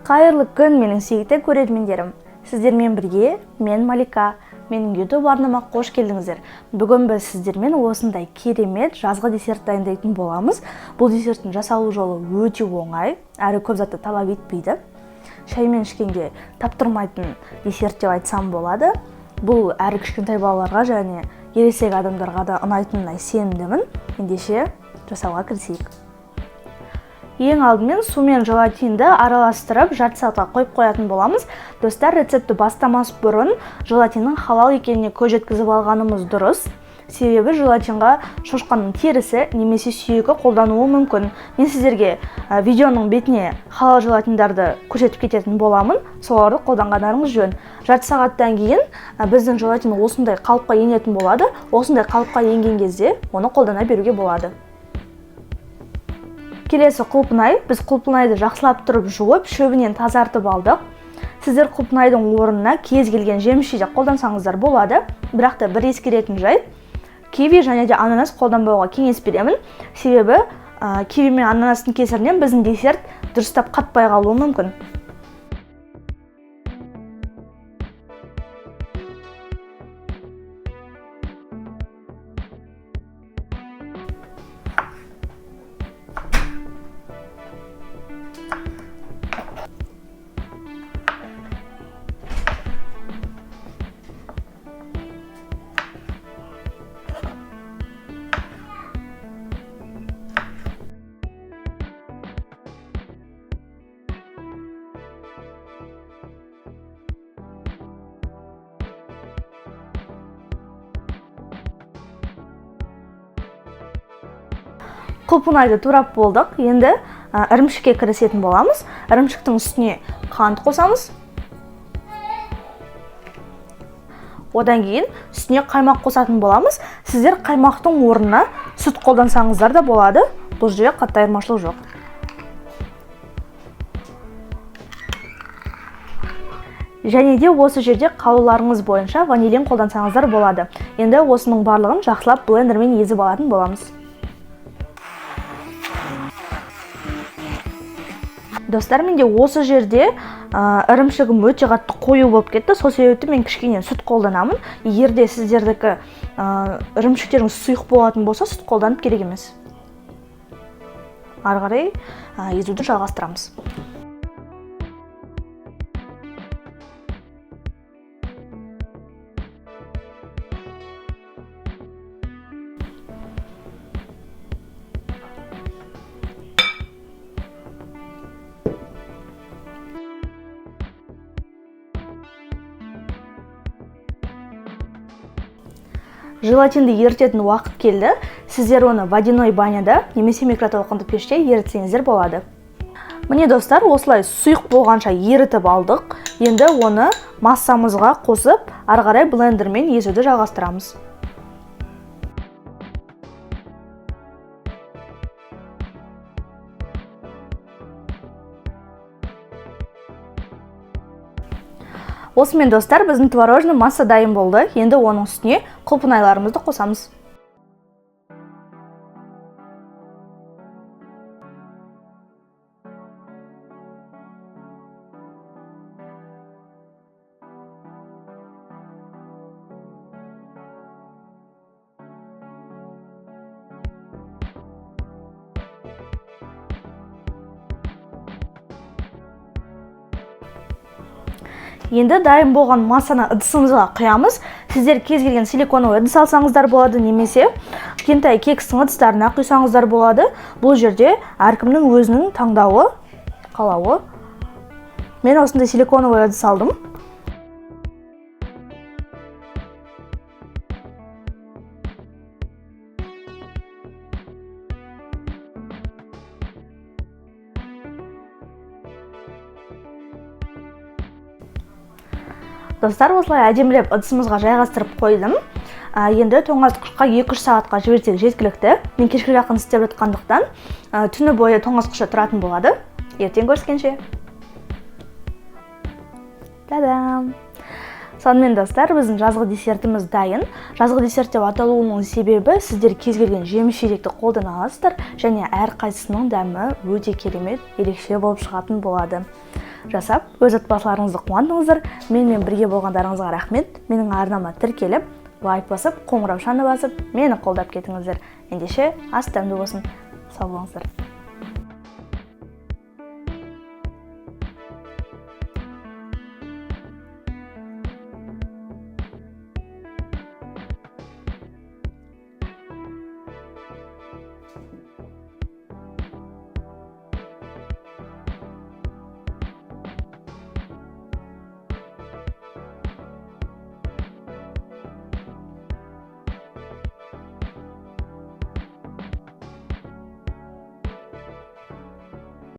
Қайырлы күн, менің сүйікті көрермендерім. Сіздермен бірге мен Малика. Менің YouTube арнама қош келдіңіздер. Бүгін біз сіздермен осындай керемет жазғы десерт дайындайтын боламыз. Бұл десерттің жасалу жолы өте оңай, әрі көп затты талап етпейді. Шаймен ішкенге таптырмайтын десерт деп айтсам болады. Бұл әрі кішкентай балаларға және ересек адамдарға да ұнайтынына сенімдімін. Ендеше жасауға кірісейік. Ең алдымен су мен желатинді араластырып жарты сағатқа қойып қоятын боламыз. Достар, рецепті бастамас бұрын желатиннің халал екеніне көз жеткізіп алғанымыз дұрыс. Себебі желатинға шошқаның терісі немесе сүйегі қолдануы мүмкін. Мен сіздерге видеоның бетіне халал желатиндарды көрсетіп кететін боламын. Соларды қолданғандарыңыз жөн. Жарты сағаттан кейін біздің желатин осындай қалыпқа енетін болады. Осындай қалыпқа енген кезде оны қолдана беруге болады. Келесі құлпынай. Біз құлпынайды жақсылап тұрып жуып, шөбінен тазартып алдық. Сіздер құлпынайдың орнына кез келген жеміс-жидек қолдансаңыздар болады. Бірақ та бір ескеретін жайт, киви және де ананас қолданбауға кеңес беремін. Себебі киви мен ананастың кесірінен біздің десерт дұрыстап қатпай қалуы мүмкін. Құлпынайды турап болдық. Енді ірімшікке кірісетін боламыз. Ірімшіктің үстіне қант қосамыз. Одан кейін үстіне қаймақ қосатын боламыз. Сіздер қаймақтың орнына сүт қолдансаңыздар да болады. Бұл жерде қатты айырмашылық жоқ. Және де осы жерде қалауларыңыз бойынша ванилин қолдансаңыздар болады. Енді осының барлығын жақсылап блендермен езіп алатын боламыз. Достар, менде осы жерде ірімшігім өте қатты қою болып кетті. Сол себепті мен кішкене сүт қолданамын. Егер де сіздердікі ірімшіктеріңіз сұйық болатын болса, сүт қолданып керек емес. Ары қарай езуді жалғастырамыз. Желатинді ерітетін уақыт келді. Сіздер оны водяной баняда немесе микротолқынды пеште ерітсеңіздер болады. Міне достар, осылай сұйық болғанша ерітіп алдық. Енді оны массамызға қосып, ары қарай блендермен езуді жалғастырамыз. Осымен достар, біздің творожный масса дайын болды. Енді оның үстіне құлпынайларымызды қосамыз. Енді дайын болған массаны ыдысымызға құямыз. Сіздер кез келген силиконовый ыдыс алсаңыздар болады, немесе кішкентай кекстің ыдыстарына құйсаңыздар болады. Бұл жерде әркімнің өзінің таңдауы, қалауы. Мен осындай силиконовый ыдыс алдым. Достар, осылай әдемілеп ыдысымызға жайғастырып қойдым. Енді тоңазытқышқа 2-3 сағатқа жіберсек жеткілікті. Мен кешке жақын істеп жатқандықтан түні бойы тоңазытқышта тұратын болады. Ертең көріскенше. Та-дам! Сонымен достар, біздің жазғы десертіміз дайын. Жазғы десерт деп аталуының себебі сіздер кез келген жеміс-жидекті қолдана аласыздар және әрқайсысының дәмі өте керемет, ерекше болып шығатын болады. жасап, өз отбасыларыңызды қуантыңыздар. Менімен бірге болғандарыңызға рахмет. Менің арнама тіркеліп, лайк басып, қоңырау шаны басып, мені қолдап кетіңіздер. Ендеше ас дәмді болсын. Сау болыңыздар.